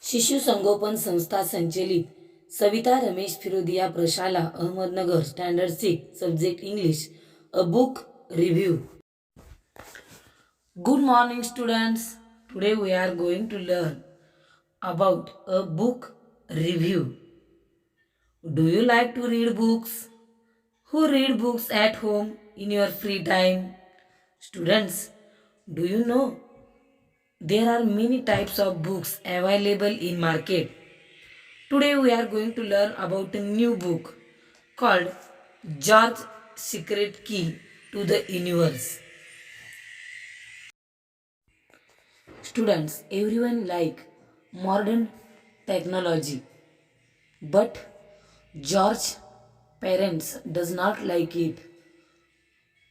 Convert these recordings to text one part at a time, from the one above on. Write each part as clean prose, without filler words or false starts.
शिशु संगोपन संस्था संचलित सविता रमेश फिरोदिया प्रशाला Ahmednagar standard 6 subject English a book review. Good morning students. Today we are going to learn about a book review. Do you like to read books? Who read books at home in your free time? Students, do you know there are many types of books available in market? Today we are going to learn about a new book called George's Secret Key to the Universe. Students, everyone like modern technology, but George's parents does not like it.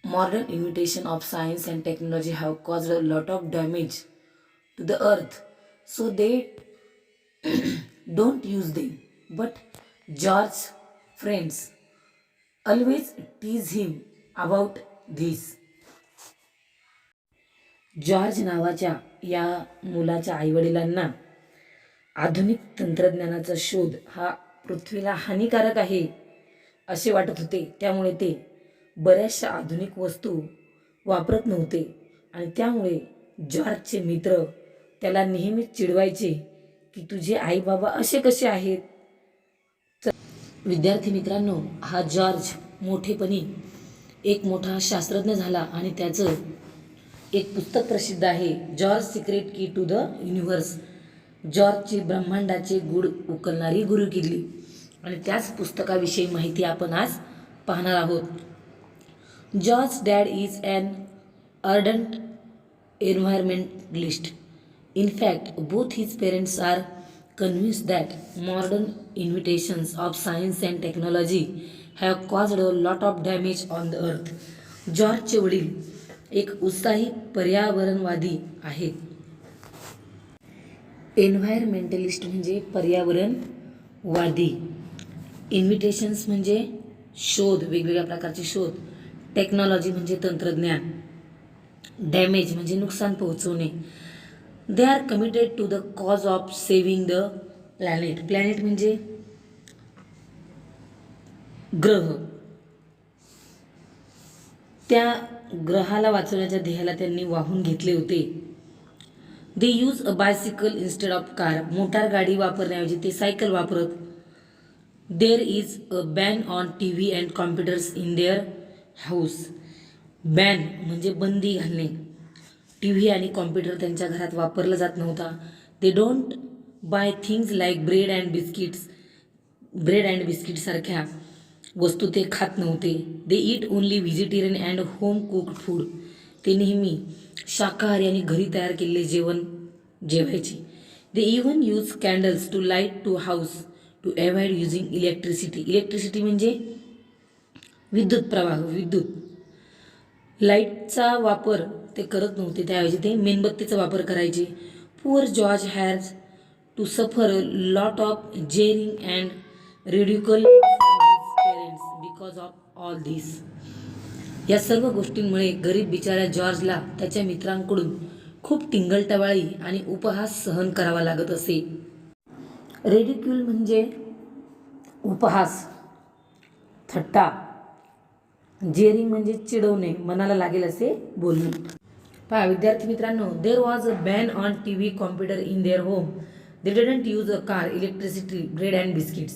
Modern imitation of science and technology have caused a lot of damage to the earth, so they don't use them. But George's friends always tease him about this. George नावाच्या या मुलाच्या आईवडिलांना आधुनिक तंत्रज्ञानाचा शोध हा पृथ्वीला हानिकारक आहे असे वाटत होते. त्यामुळे ते बऱ्याचशा आधुनिक वस्तू वापरत नव्हते आणि त्यामुळे जॉर्जचे मित्र त्याला नेहमीच चिडवायचे की तुझे आई बाबा असे कसे आहेत. विद्यार्थी मित्रांनो, हा जॉर्ज मोठेपणी एक मोठा शास्त्रज्ञ झाला आणि त्याचं एक पुस्तक प्रसिद्ध आहे, George secret key to the universe. जॉर्जची ब्रह्मांडाचे गूढ उकलणारी गुरुकिल्ली आणि त्याच पुस्तकाविषयी माहिती आपण आज पाहणार आहोत. George dad is an ardent environmentalist. In fact, both his parents are convinced that modern innovations of science and technology have caused a lot of damage on the earth. जॉर्जचे वडील एक उत्साही पर्यावरणवादी आहेत. एन्व्हायरमेंटलिस्ट म्हणजे पर्यावरणवादी, इन्व्हिटेशन्स म्हणजे शोध, वेगवेगळ्या प्रकारचे शोध, टेक्नॉलॉजी म्हणजे तंत्रज्ञान, डॅमेज म्हणजे नुकसान पोहोचवणे. They are committed to the cause of saving the planet. Planet म्हणजे ग्रह. त्या ग्रहाला वाचवण्याच्या ध्येयाला त्यांनी वाहून घेतले होते. They use a bicycle instead of car. मोटार गाडी वापरण्याऐवजी ते सायकल वापरत. There is a ban on T V and computers in their house. Ban म्हणजे बंदी घालणे. टी व्ही आणि कॉम्प्युटर त्यांच्या घरात वापरला जात नव्हता. They don't buy things like bread and biscuit सारख्या वस्तू ते खात नव्हते. They eat only vegetarian and home cooked food. ते नेहमी शाकाहारी आणि घरी तयार केलेले जेवण जेवायचे. They even use candles to light to house to avoid using electricity. Electricity म्हणजे विद्युत प्रवाह, विद्युत. लाईटचा वापर ते करत नव्हते, त्याऐवजी ते मेणबत्तीचा वापर करायचे. Poor George has to suffer lot of jeering and ridicule parents because of all this. या सर्व गोष्टींमुळे गरीब बिचाऱ्या जॉर्जला त्याच्या मित्रांकडून खूप टिंगलटवाळी आणि उपहास सहन करावा लागत असे. रेडिक्यूल म्हणजे उपहास, थट्टा. जेरिंग म्हणजे चिडवणे, मनाला लागेल असे बोलणे. पहा विद्यार्थी मित्रांनो, there was a ban on T V computer in their home. They didn't use a car, electricity, bread and biscuits.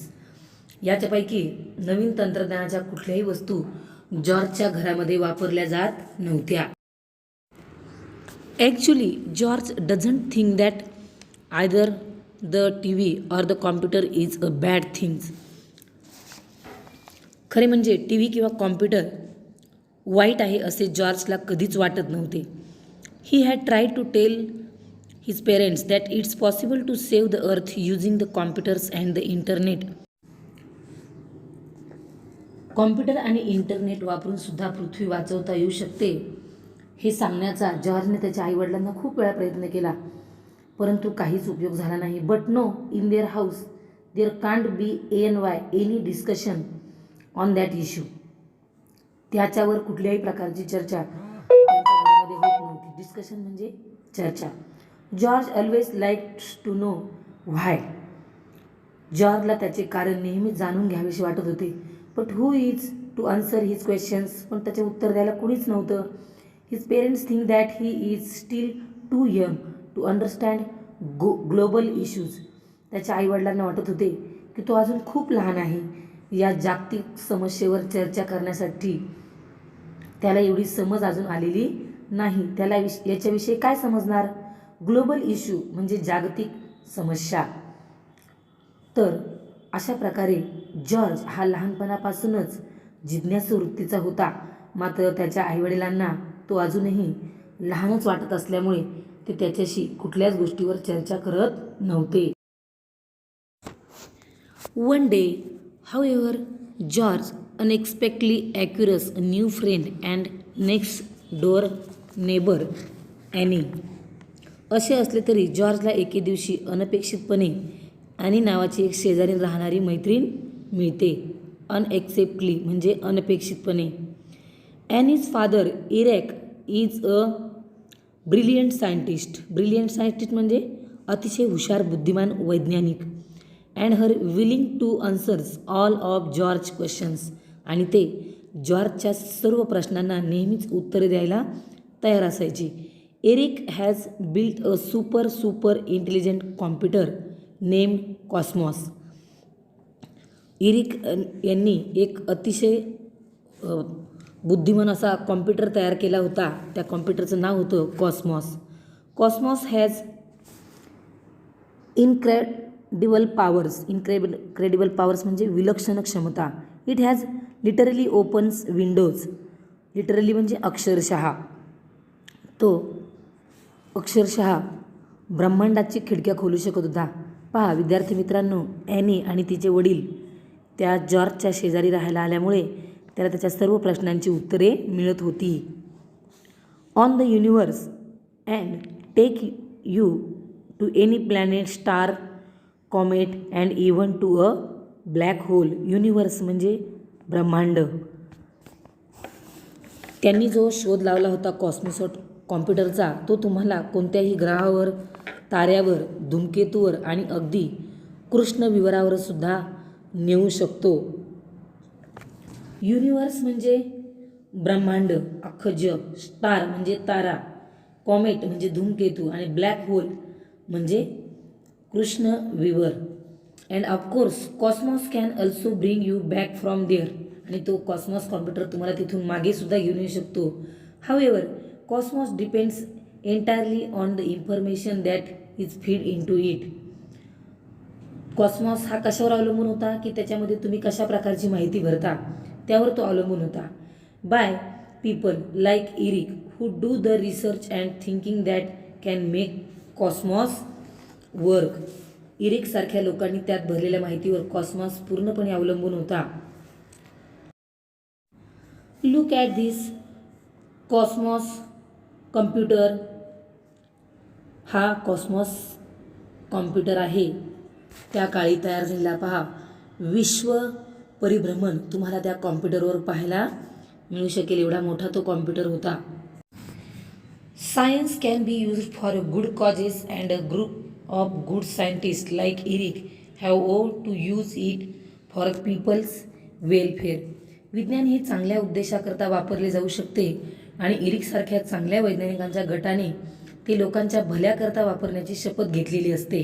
याच्यापैकी नवीन तंत्रज्ञानाच्या कुठल्याही वस्तू जॉर्जच्या घरामध्ये वापरल्या जात नव्हत्या. Actually George doesn't think that either the T V or the computer is a bad things. खरे म्हणजे टी व्ही किंवा कॉम्प्युटर वाईट आहे असे जॉर्जला कधीच वाटत नव्हते. He had try to tell his parents that it's possible to save the earth using the computers and the internet. Computer आणि इंटरनेट वापरून सुद्धा पृथ्वी वाचवता येऊ शकते हे सांगण्याचा जॉर्जने त्याच्या आईवडिलांना खूप वेळा प्रयत्न केला, परंतु काहीच उपयोग झाला नाही. But no, in their house there can't be any discussion on that issue. त्याच्यावर कुठल्याही प्रकारची चर्चा त्यांच्या घरामध्ये होत नव्हती. डिस्कशन म्हणजे चर्चा. George always likes to know why. जॉर्जला त्याचे कारण नेहमी जाणून घ्यावेसे वाटत होते. But who is to answer his questions. पण त्याचे उत्तर द्यायला कोणीच नव्हतं. His parents think that he is still too young to understand global issues. त्याच्या आईवडिलांना वाटत होते की तो अजून खूप लहान आहे. या जागतिक समस्येवर चर्चा करण्यासाठी त्याला एवढी समज अजून आलेली नाही. त्याला याच्याविषयी काय समजणार. ग्लोबल इश्यू म्हणजे जागतिक समस्या. तर अशा प्रकारे जॉर्ज हा लहानपणापासूनच जिज्ञासू वृत्तीचा होता. मात्र त्याच्या आईवडिलांना तो अजूनही लहानच वाटत असल्यामुळे ते त्याच्याशी कुठल्याच गोष्टीवर चर्चा करत नव्हते. One day, however, George unexpectedly acquires a new friend and next door neighbor Annie. असे असले तरी जॉर्जला एके दिवशी अनपेक्षितपणे ॲनी नावाची एक शेजारी राहणारी मैत्रीण मिळते. अनएक्सेप्टली म्हणजे अनपेक्षितपणे. Annie's father Eric is a brilliant scientist. Brilliant scientist म्हणजे अतिशय हुशार बुद्धिमान वैज्ञानिक. And her willing to answers all of George questions. आणि ते जॉर्जच्या सर्व प्रश्नांना नेहमीच उत्तरे द्यायला तयार असायचे. Eric has built a super intelligent computer name Cosmos. Eric यांनी एक अतिशय बुद्धिमान असा कॉम्प्युटर तयार केला होता. त्या कॉम्प्युटरचं नाव होतं Cosmos. Cosmos has incredible powers म्हणजे विलक्षण क्षमता. It has literally opens Windows. Literally म्हणजे अक्षरशः. तो अक्षरशः ब्रह्मांडाची खिडक्या खोलू शकत होता. पहा विद्यार्थी मित्रांनो, ॲनी आणि तिचे वडील त्या जॉर्जच्या शेजारी राहायला आल्यामुळे त्याला त्याच्या सर्व प्रश्नांची उत्तरे मिळत होती. On the universe and take you to any planet, star, comet and even to a black hole. Universe म्हणजे ब्रह्मांड. त्यांनी जो शोध लावला होता कॉस्मॉस कॉम्प्युटरचा, तो तुम्हाला कोणत्याही ग्रहावर, ताऱ्यावर, धूमकेतूवर आणि अगदी कृष्णविवरावर सुद्धा नेऊ शकतो. युनिवर्स म्हणजे ब्रह्मांड, अख्खं जग. स्टार म्हणजे तारा, कॉमेट म्हणजे धूमकेतू आणि ब्लॅक होल म्हणजे कृष्णविवर. And of course Cosmos can also bring you back from there. आणि तो कॉस्मॉस कॉम्प्युटर तुम्हाला तिथून मागे सुद्धा घेऊन येऊ शकतो. However Cosmos depends entirely on the information that is feed in to it. Cosmos हा कशावर अवलंबून होता की त्याच्यामध्ये तुम्ही कशा प्रकारची माहिती भरता त्यावर तो अवलंबून होता. By people like Eric who do the research and thinking that can make Cosmos work. Eric सारख्या लोकांनी त्यात भरलेल्या माहितीवर कॉस्मॉस पूर्णपणे अवलंबून होता. Look at this Cosmos computer. हा कॉस्मॉस कॉम्प्युटर आहे त्या काळी तयार झालेला. पहा विश्व परिभ्रमण तुम्हाला त्या कॉम्प्युटरवर पाहायला मिळू शकेल, एवढा मोठा तो कॉम्प्युटर होता. Science can be used for good causes and a group of good scientist like Eric have owe to use it for people's welfare. विज्ञान हे चांगल्या उद्देशाकरता वापरले जाऊ शकते आणि इरिकसारख्या चांगल्या वैज्ञानिकांच्या गटाने ते लोकांच्या भल्याकरता वापरण्याची शपथ घेतलेली असते.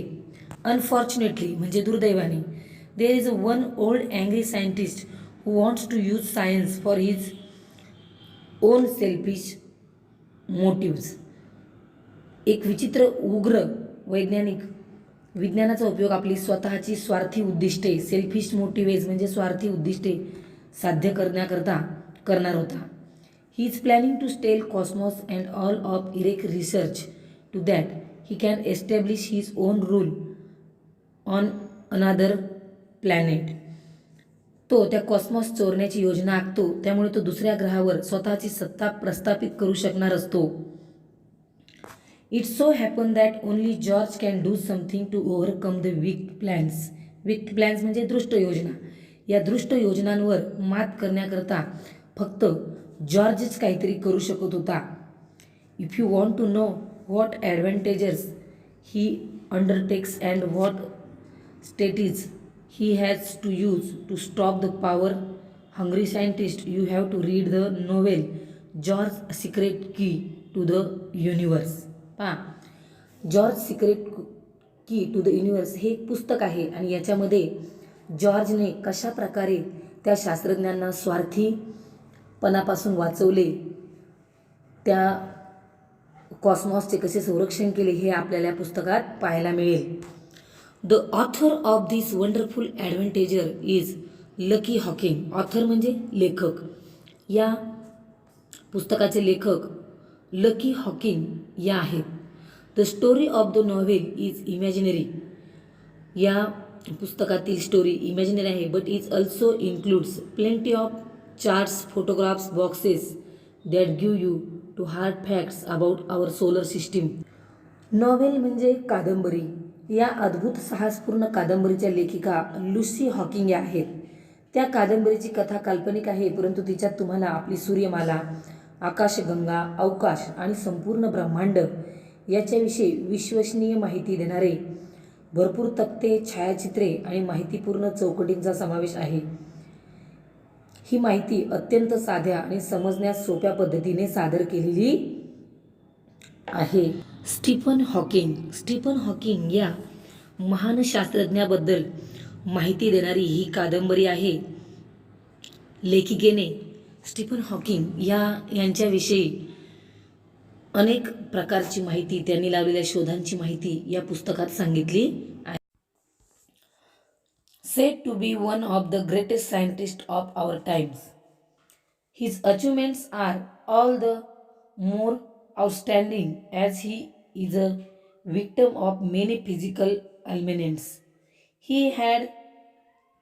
अनफॉर्च्युनेटली म्हणजे दुर्दैवाने there is a one old angry scientist who wants to use science for his own selfish motives. एक विचित्र उग्र वैज्ञानिक विज्ञानाचा उपयोग आपली स्वतःची स्वार्थी उद्दिष्टे, सेल्फिश मोटिव्हेज म्हणजे स्वार्थी उद्दिष्टे साध्य करण्याकरता करणार होता. He is planning to steal Cosmos and all of Eric research to that he can establish his own rule on another planet. तो त्या कॉस्मॉस चोरण्याची योजना आखतो, त्यामुळे तो दुसऱ्या ग्रहावर स्वतःची सत्ता प्रस्थापित करू शकणार असतो. It so happen that only George can do something to overcome the weak plans. Weak plans म्हणजे दृष्ट योजना. या दृष्ट योजनांवर मात करण्याकरता फक्त जॉर्जच काहीतरी करू शकत होता. If you want to know what advantages he undertakes and what strategies he has to use to stop the power hungry scientist. You have to read the novel George Secret Key to the Universe. पहा, George secret key to the universe हे एक पुस्तक आहे आणि याच्यामध्ये जॉर्जने कशा प्रकारे त्या शास्त्रज्ञांना स्वार्थीपणापासून वाचवले, त्या कॉस्मॉसचे कसे संरक्षण केले हे आपल्याला या पुस्तकात पाहायला मिळेल. The author of this wonderful adventure is Lucky Hawking. Author म्हणजे लेखक. या पुस्तकाचे लेखक लकी हॉकिंग या आहेत. The story of the novel is imaginary. या पुस्तकातील स्टोरी इमॅजिनरी आहे, but is also includes plenty of charts, photographs, boxes that give you to hard facts about our solar system. Novel म्हणजे कादंबरी. या अद्भुत साहसपूर्ण कादंबरीच्या लेखिका लुसी हॉकिंग या आहेत. त्या कादंबरीची कथा काल्पनिक आहे, परंतु तिच्यात तुम्हाला आपली सूर्यमाला, आकाशगंगा, अवकाश आणि संपूर्ण ब्रह्मांड याच्याविषयी विश्वसनीय माहिती देणारे भरपूर तक्ते, छायाचित्रे आणि माहितीपूर्ण चौकटींचा समावेश आहे. ही माहिती अत्यंत साध्या आणि समजण्यास सोप्या पद्धतीने सादर केलेली आहे. स्टीफन हॉकिंग या महान शास्त्रज्ञाबद्दल माहिती देणारी ही कादंबरी आहे. लेखिकेने स्टीफन हॉकिंग यांच्याविषयी अनेक प्रकारची माहिती, त्यांनी लावलेल्या शोधांची माहिती या पुस्तकात सांगितली आहे. Said to be one of the greatest scientists of our times, his achievements are all the more outstanding as he is a victim of many physical ailments. He had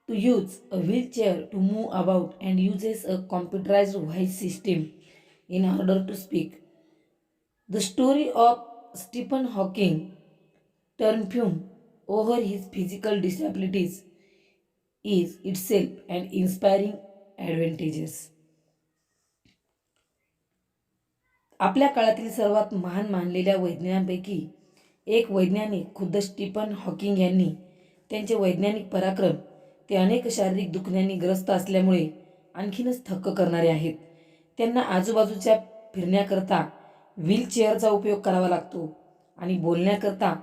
to use a wheelchair to move about and uses a computerized voice system in order to speak. The story of Stephen Hawking triumph over his physical disabilities is itself an inspiring advantages. आपल्या काळातील सर्वात महान मानलेल्या वैज्ञानिकांपैकी एक वैज्ञानिक खुद्द Stephen Hawking यांनी त्यांचे वैज्ञानिक पराक्रम ते अनेक शारीरिक दुखण्यांनी ग्रस्त असल्यामुळे आणखीनच थक्क करणारे आहेत. त्यांना आजूबाजूच्या फिरण्याकरता व्हीलचेअरचा उपयोग करावा लागतो आणि बोलण्याकरता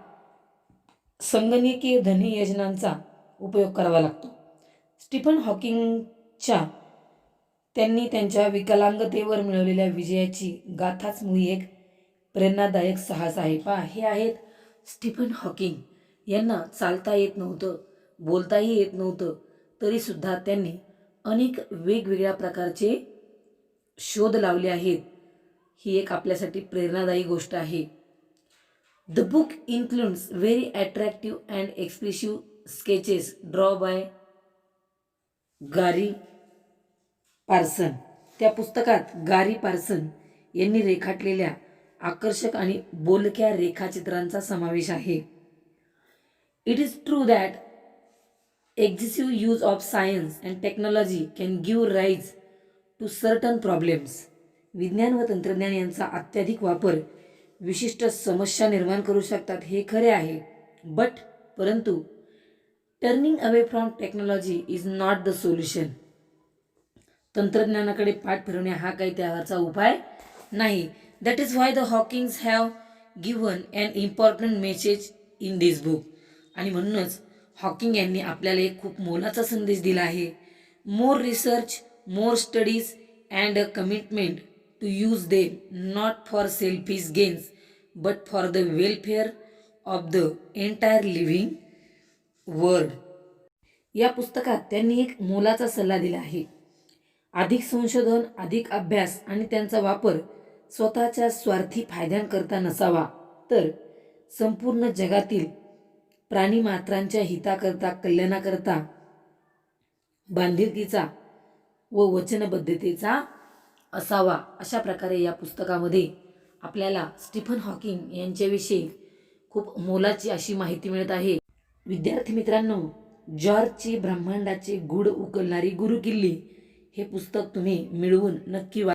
संगणकीय ध्वनी योजनांचा उपयोग करावा लागतो. स्टीफन हॉकिंगच्या त्यांनी त्यांच्या विकलांगतेवर मिळवलेल्या विजयाची गाथाच मुळी एक प्रेरणादायक साहस आहे. पहा, हे आहेत स्टीफन हॉकिंग. यांना चालता येत नव्हतं, बोलताही येत नव्हतं, तरीसुद्धा त्यांनी अनेक वेगवेगळ्या प्रकारचे शोध लावले आहेत. ही एक आपल्यासाठी प्रेरणादायी गोष्ट आहे. The book includes very attractive and expressive sketches draw bye गारी पार्सन. त्या पुस्तकात गारी पार्सन यांनी रेखाटलेल्या आकर्षक आणि बोलक्या रेखाचित्रांचा समावेश आहे. It is true that excessive use of science and technology can give rise to certain problems. विज्ञान व तंत्रज्ञान यांचा अत्याधिक वापर विशिष्ट समस्या निर्माण करू शकतात, हे खरे आहे. परंतु turning away from technology is not the solution. तंत्रज्ञानाकडे पाठ फिरवणे हा काही त्यावरचा उपाय नाही. That is why the Hawkings have given an important message in this book. आणि म्हणूनच हॉकिंग यांनी आपल्याला एक खूप मोलाचा संदेश दिला आहे. More research, more studies and a commitment to use them not for selfish gains but for the welfare of the entire living world. या पुस्तकात त्यांनी एक मोलाचा सल्ला दिला आहे. अधिक संशोधन, अधिक अभ्यास आणि त्यांचा वापर स्वतःच्या स्वार्थी फायद्यांकरता नसावा, तर संपूर्ण जगातील प्राणीमात्रांच्या हिताकरता, कल्याणाकरता बांधिलकीचा व वचनबद्धतेचा असावा. अशा प्रकारे या पुस्तकामध्ये आपल्याला स्टीफन हॉकिंग यांच्याविषयी खूप मोलाची अशी माहिती मिळत आहे. विद्यार्थी मित्रांनो, जॉर्जची ब्रह्मांडाचे गूढ उकलणारी गुरुकिल्ली हे पुस्तक तुम्ही मिळवून नक्की